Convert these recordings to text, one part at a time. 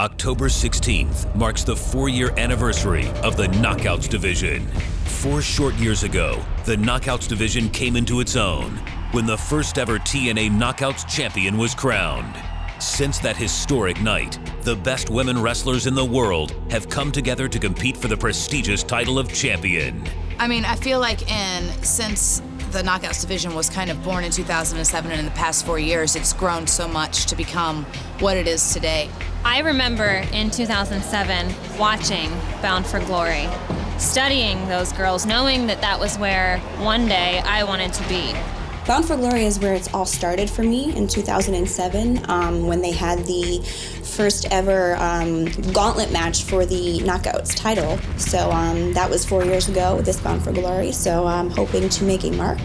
October 16th marks the 4-year anniversary of the Knockouts division. 4 short years ago, the Knockouts division came into its own when the first ever TNA Knockouts champion was crowned. Since that historic night, the best women wrestlers in the world have come together to compete for the prestigious title of champion. I mean, I feel like since the Knockouts division was kind of born in 2007, and in the past 4 years, it's grown so much to become what it is today. I remember in 2007 watching Bound for Glory, studying those girls, knowing that that was where one day I wanted to be. Bound for Glory is where it's all started for me in 2007 when they had the first ever gauntlet match for the Knockouts title. So that was 4 years ago with this Bound for Glory, so I'm hoping to make a mark.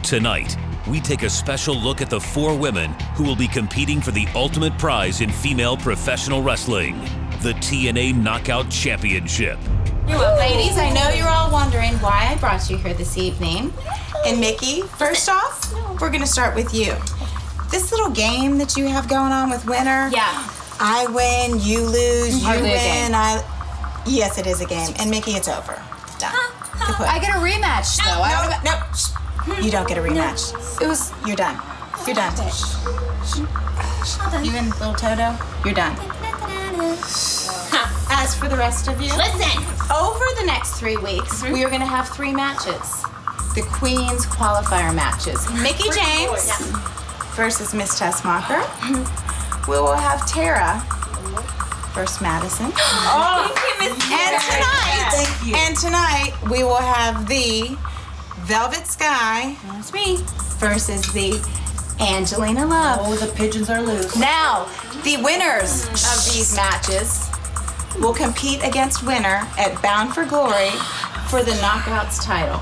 Tonight, we take a special look at the 4 women who will be competing for the ultimate prize in female professional wrestling, the TNA Knockout Championship. Well, ladies, I know you're all wondering why I brought you here this evening. And Mickie, first off, we're gonna start with you. This little game that you have going on with Winner. Yeah. I win, you lose, Hardly you a game. win, Yes, it is a game. And Mickie, it's over. Done. I get a rematch, though. No, you don't get a rematch. You're done. You're done. You and little Toto, you're done. As for the rest of you, Listen! over the next 3 weeks, we are going to have 3 matches. The Queen's qualifier matches. Mickie James versus Miss Tessmacher. We will have Tara versus Madison. And tonight we will have the Velvet Sky. That's me. Versus the Angelina Love. Oh, the pigeons are loose. Now, the winners of these matches will compete against Winner at Bound for Glory for the Knockouts title.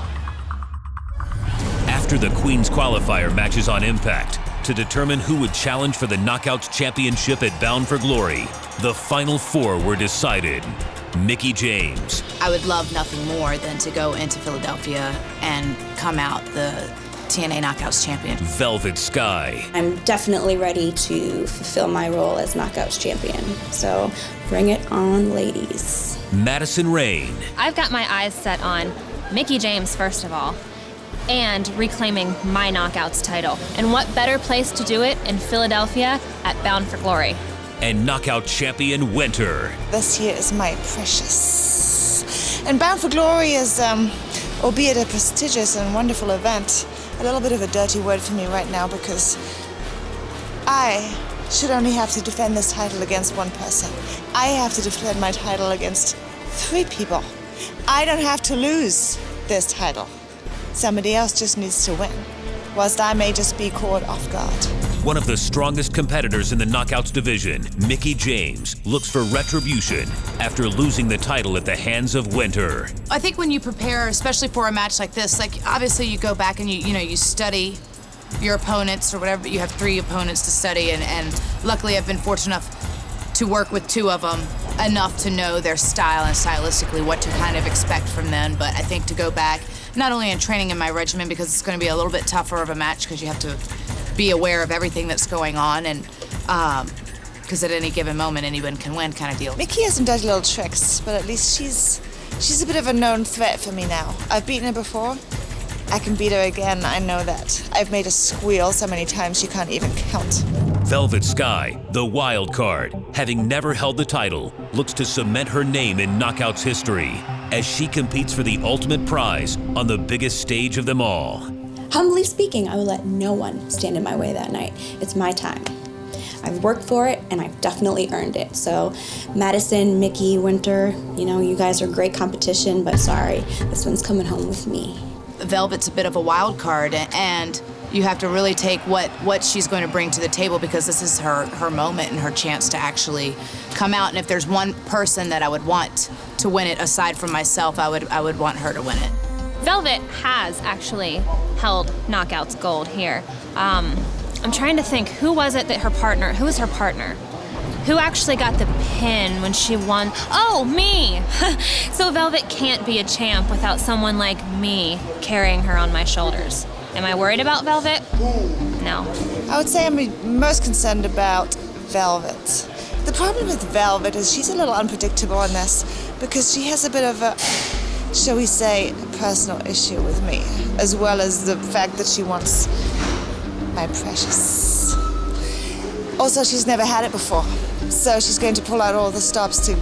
After the Queen's qualifier matches on Impact, to determine who would challenge for the Knockouts Championship at Bound for Glory, the final 4 were decided. Mickie James. I would love nothing more than to go into Philadelphia and come out the TNA Knockouts champion. Velvet Sky. I'm definitely ready to fulfill my role as Knockouts champion. So bring it on, ladies. Madison Rayne. I've got my eyes set on Mickie James, first of all, and reclaiming my Knockouts title. And what better place to do it in Philadelphia at Bound for Glory? And Knockout Champion Winter. This year is my precious. And Bound for Glory is, albeit a prestigious and wonderful event, a little bit of a dirty word for me right now because I should only have to defend this title against one person. I have to defend my title against 3 people. I don't have to lose this title. Somebody else just needs to win, whilst I may just be caught off guard. One of the strongest competitors in the Knockouts division, Mickie James, looks for retribution after losing the title at the hands of Winter. I think when you prepare, especially for a match like this, like obviously you go back and you study your opponents or whatever. You have 3 opponents to study, and luckily I've been fortunate enough to work with 2 of them enough to know their style and stylistically what to kind of expect from them. But I think to go back, not only in training in my regimen, because it's going to be a little bit tougher of a match because you have to be aware of everything that's going on, and because at any given moment anyone can win kind of deal. Mickie has some dirty little tricks, but at least she's a bit of a known threat for me now. I've beaten her before. I can beat her again, I know that. I've made her squeal so many times she can't even count. Velvet Sky, the wild card, having never held the title, looks to cement her name in Knockouts history as she competes for the ultimate prize on the biggest stage of them all. Humbly speaking, I will let no one stand in my way that night. It's my time. I've worked for it, and I've definitely earned it. So, Madison, Mickie, Winter, you guys are great competition, but sorry, this one's coming home with me. Velvet's a bit of a wild card, and you have to really take what she's going to bring to the table, because this is her moment and her chance to actually come out. And if there's one person that I would want to win it aside from myself, I would want her to win it. Velvet has actually held Knockouts gold here. I'm trying to think, who was her partner? Who actually got the pin when she won? Oh, me! So Velvet can't be a champ without someone like me carrying her on my shoulders. Am I worried about Velvet? No. I would say I'm most concerned about Velvet. The problem with Velvet is she's a little unpredictable in this because she has a bit of a, shall we say, personal issue with me, as well as the fact that she wants my precious. Also, she's never had it before, so she's going to pull out all the stops to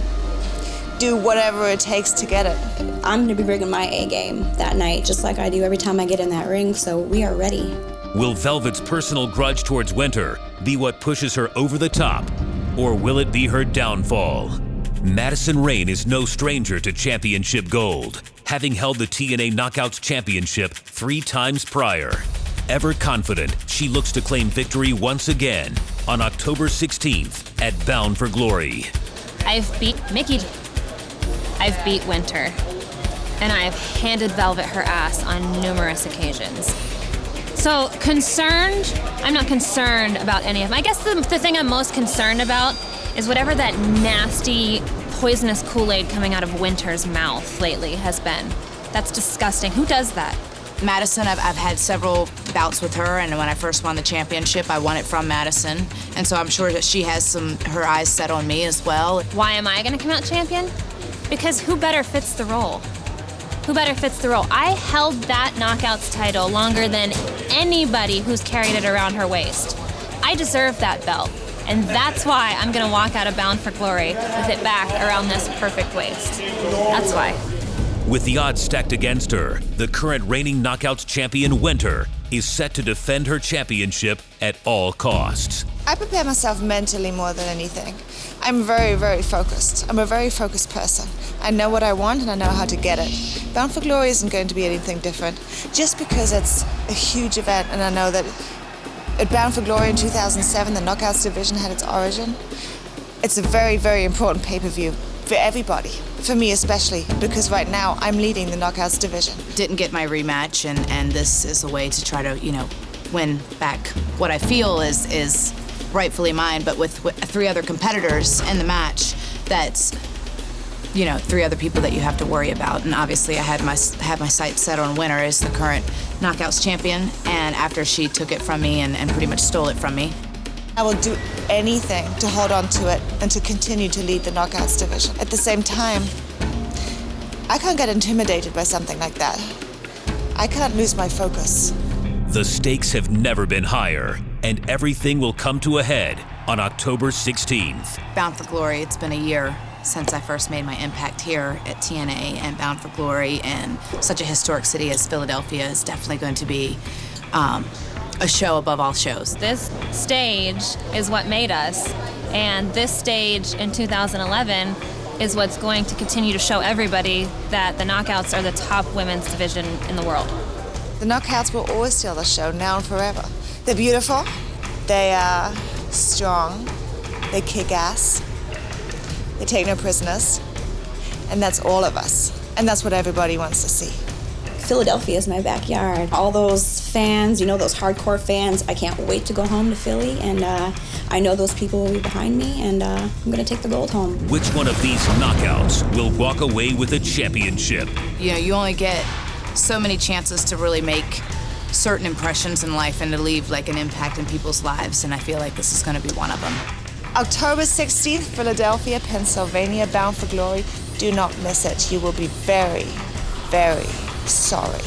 do whatever it takes to get it. I'm going to be bringing my A game that night, just like I do every time I get in that ring, so we are ready. Will Velvet's personal grudge towards Winter be what pushes her over the top, or will it be her downfall? Madison Rayne is no stranger to championship gold, having held the TNA Knockouts Championship 3 times prior. Ever confident, she looks to claim victory once again on October 16th at Bound for Glory. I've beat Mickie. I've beat Winter. And I've handed Velvet her ass on numerous occasions. So concerned, I'm not concerned about any of them. I guess the thing I'm most concerned about is whatever that nasty, poisonous Kool-Aid coming out of Winter's mouth lately has been. That's disgusting. Who does that? Madison, I've had several bouts with her, and when I first won the championship, I won it from Madison. And so I'm sure that she has her eyes set on me as well. Why am I gonna come out champion? Because who better fits the role? Who better fits the role? I held that Knockouts title longer than anybody who's carried it around her waist. I deserve that belt, and that's why I'm gonna walk out of Bound for Glory with it back around this perfect waist. That's why. With the odds stacked against her, the current reigning Knockouts champion Winter is set to defend her championship at all costs. I prepare myself mentally more than anything. I'm very, very focused. I'm a very focused person. I know what I want and I know how to get it. Bound for Glory isn't going to be anything different. Just because it's a huge event, and I know that at Bound for Glory in 2007, the Knockouts division had its origin. It's a very, very important pay-per-view for everybody, for me especially, because right now I'm leading the Knockouts division. Didn't get my rematch, and this is a way to try to, win back what I feel is rightfully mine, but with 3 other competitors in the match, that's, 3 other people that you have to worry about. And obviously I had my sights set on Winter as the current Knockouts champion, and after she took it from me and pretty much stole it from me. I will do anything to hold on to it and to continue to lead the Knockouts division. At the same time, I can't get intimidated by something like that. I can't lose my focus. The stakes have never been higher, and everything will come to a head on October 16th. Bound for Glory, it's been a year since I first made my impact here at TNA, and Bound for Glory in such a historic city as Philadelphia is definitely going to be a show above all shows. This stage is what made us, and this stage in 2011 is what's going to continue to show everybody that the Knockouts are the top women's division in the world. The Knockouts will always steal the show, now and forever. They're beautiful, they are strong, they kick ass, they take no prisoners, and that's all of us. And that's what everybody wants to see. Philadelphia is my backyard. All those fans, those hardcore fans, I can't wait to go home to Philly, and I know those people will be behind me, and I'm gonna take the gold home. Which one of these knockouts will walk away with a championship? You only get so many chances to really make certain impressions in life and to leave an impact in people's lives, and I feel like this is gonna be one of them. October 16th, Philadelphia, Pennsylvania, Bound for Glory. Do not miss it. You will be very, very sorry.